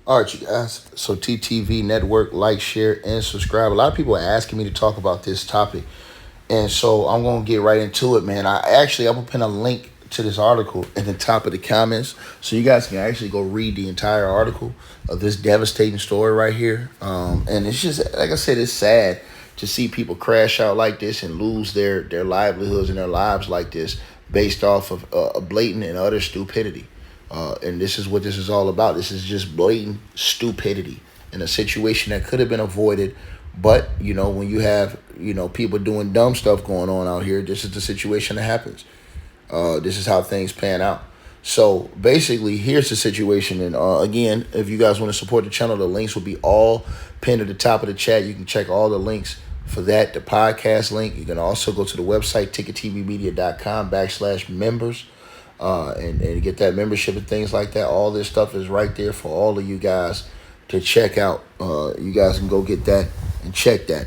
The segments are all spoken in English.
All right, you guys. So TTV Network, like, share, and subscribe. A lot of people are asking me to talk about this topic, and so I'm gonna get right into it, man. I'm gonna pin a link to this article at the top of the comments, so you guys can actually go read the entire article of this devastating story right here. And it's just like I said, it's sad to see people crash out like this and lose their livelihoods and their lives like this based off of a blatant and utter stupidity. And this is what this is all about. This is just blatant stupidity in a situation that could have been avoided. But, when you have, people doing dumb stuff going on out here, this is the situation that happens. This is how things pan out. So basically, here's the situation. And again, if you guys want to support the channel, the links will be all pinned at the top of the chat. You can check all the links for that, the podcast link. You can also go to the website, ticketvmedia.com/members. And get that membership and things like that. All this stuff is right there for all of you guys to check out. You guys can go get that and check that.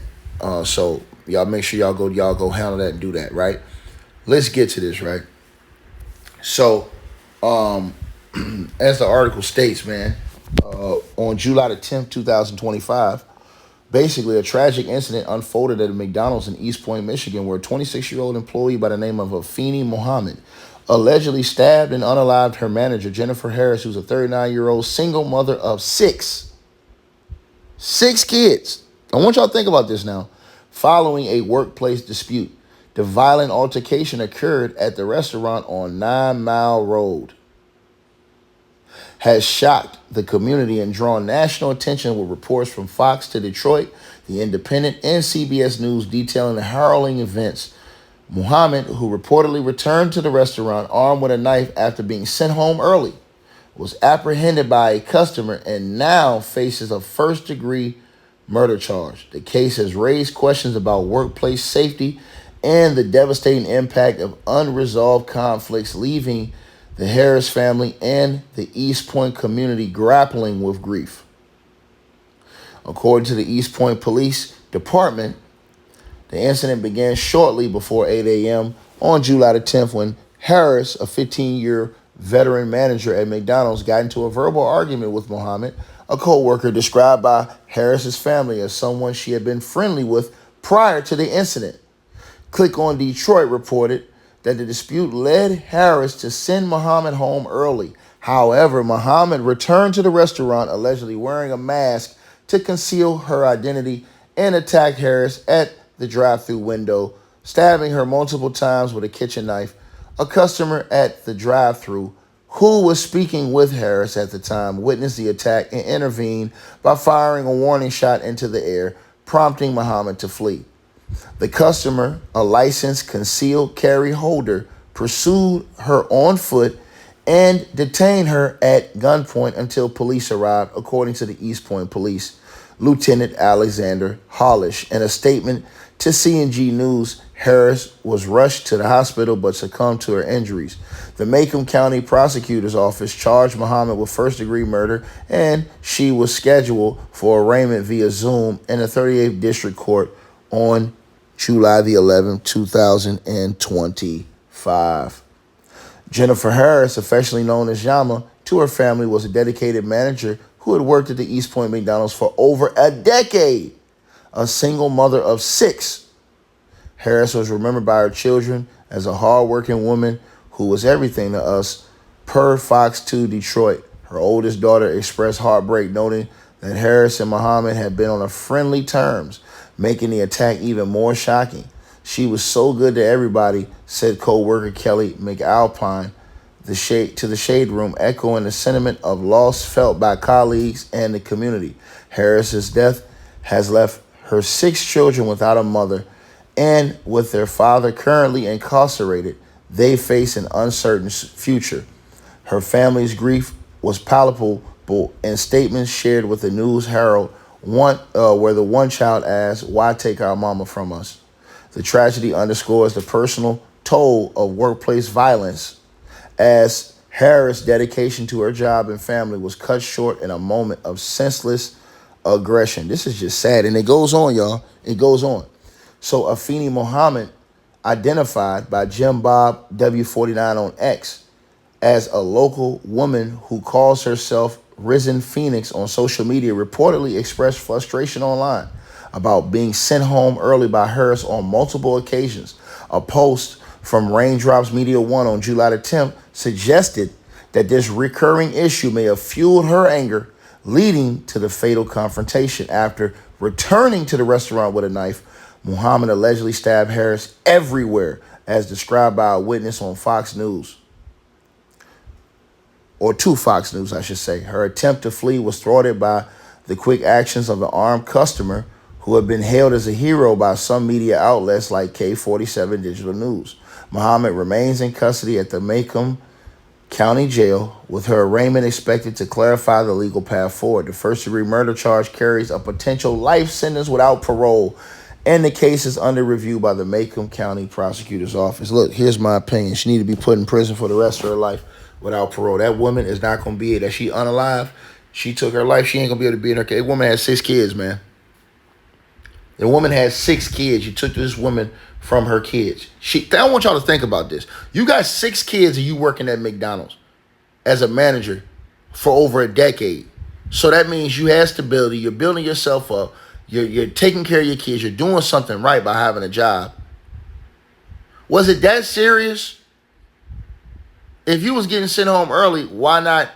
So y'all make sure y'all go handle that and do that, right? Let's get to this, right? So, as the article states, man, on July the 10th, 2025, basically a tragic incident unfolded at a McDonald's in East Point, Michigan, where a 26-year-old employee by the name of Afeni Mohammed allegedly stabbed and unalived her manager, Jennifer Harris, who's a 39-year-old single mother of six kids. I want y'all to think about this now. Following a workplace dispute, the violent altercation occurred at the restaurant on 9 Mile Road, has shocked the community and drawn national attention with reports from Fox to Detroit, The Independent, and CBS News detailing the harrowing events. Muhammad, who reportedly returned to the restaurant armed with a knife after being sent home early, was apprehended by a customer and now faces a first-degree murder charge. The case has raised questions about workplace safety and the devastating impact of unresolved conflicts, leaving the Harris family and the East Point community grappling with grief. According to the East Point Police Department, the incident began shortly before 8 a.m. on July the 10th when Harris, a 15-year veteran manager at McDonald's, got into a verbal argument with Muhammad, a co-worker described by Harris's family as someone she had been friendly with prior to the incident. Click on Detroit reported that the dispute led Harris to send Muhammad home early. However, Muhammad returned to the restaurant allegedly wearing a mask to conceal her identity and attacked Harris at the drive-thru window, stabbing her multiple times with a kitchen knife. A customer at the drive-thru who was speaking with Harris at the time witnessed the attack and intervened by firing a warning shot into the air, prompting Muhammad to flee. The customer, a licensed concealed carry holder, pursued her on foot and detained her at gunpoint until police arrived, according to the East Point Police Lieutenant Alexander Hollish. In a statement to CNG News, Harris was rushed to the hospital but succumbed to her injuries. The Macomb County Prosecutor's Office charged Muhammad with first-degree murder, and she was scheduled for arraignment via Zoom in the 38th District Court on July the 11th, 2025. Jennifer Harris, affectionately known as Yama, to her family was a dedicated manager who had worked at the East Point McDonald's for over a decade. A single mother of six, Harris was remembered by her children as a hardworking woman who was everything to us, per Fox 2 Detroit. Her oldest daughter expressed heartbreak, noting that Harris and Muhammad had been on a friendly terms, making the attack even more shocking. She was so good to everybody, said co-worker Kelly McAlpine to the Shade Room, echoing the sentiment of loss felt by colleagues and the community. Harris's death has left her six children without a mother, and with their father currently incarcerated, they face an uncertain future. Her family's grief was palpable in statements shared with the News Herald, where the one child asked, "Why take our mama from us?" The tragedy underscores the personal toll of workplace violence, as Harris' dedication to her job and family was cut short in a moment of senseless aggression. This is just sad. And it goes on, y'all. It goes on. So Afeni Mohammed, identified by Jim Bob W49 on X as a local woman who calls herself Risen Phoenix on social media reportedly expressed frustration online about being sent home early by Harris on multiple occasions. A post from Raindrops Media One on July the 10th suggested that this recurring issue may have fueled her anger, leading to the fatal confrontation. After returning to the restaurant with a knife, Muhammad allegedly stabbed Harris everywhere, as described by a witness on Fox News. Or to Fox News, I should say. Her attempt to flee was thwarted by the quick actions of an armed customer who had been hailed as a hero by some media outlets like K47 Digital News. Muhammad remains in custody at the Macomb County Jail, with her arraignment expected to clarify the legal path forward. The first-degree murder charge carries a potential life sentence without parole, and the case is under review by the Macomb County Prosecutor's Office. Look, here's my opinion. She needs to be put in prison for the rest of her life without parole. That woman is not going to be it. That she unalive, she took her life. She ain't going to be able to be in her case. That woman had 6 kids, man. The woman had 6 kids. You took this woman from her kids. I want y'all to think about this. You got 6 kids and you working at McDonald's as a manager for over a decade. So that means you have stability. You're building yourself up. You're taking care of your kids. You're doing something right by having a job. Was it that serious? If you was getting sent home early, why not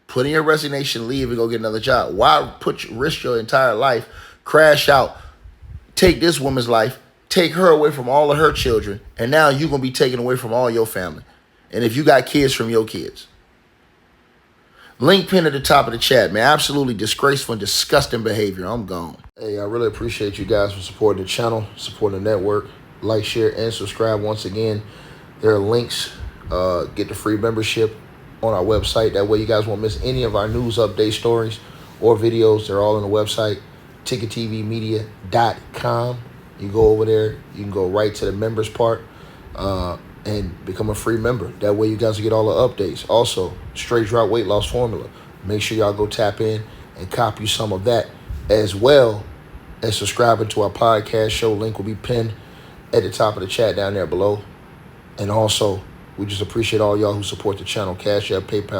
put in your resignation, leave, and go get another job? Why risk your entire life, crash out, take this woman's life, take her away from all of her children, and now you're going to be taken away from all your family? And if you got kids, from your kids. Link pin at the top of the chat, man. Absolutely disgraceful and disgusting behavior. I'm gone. Hey, I really appreciate you guys for supporting the channel, supporting the network. Like, share, and subscribe. Once again, there are links. Get the free membership on our website. That way you guys won't miss any of our news update stories or videos. They're all on the website, ticketvmedia.com. You go over there. You can go right to the members part and become a free member. That way you guys will get all the updates. Also, straight drought weight loss formula. Make sure y'all go tap in and copy some of that, as well as subscribing to our podcast show. Link will be pinned at the top of the chat down there below. And also, we just appreciate all y'all who support the channel. Cash App, PayPal.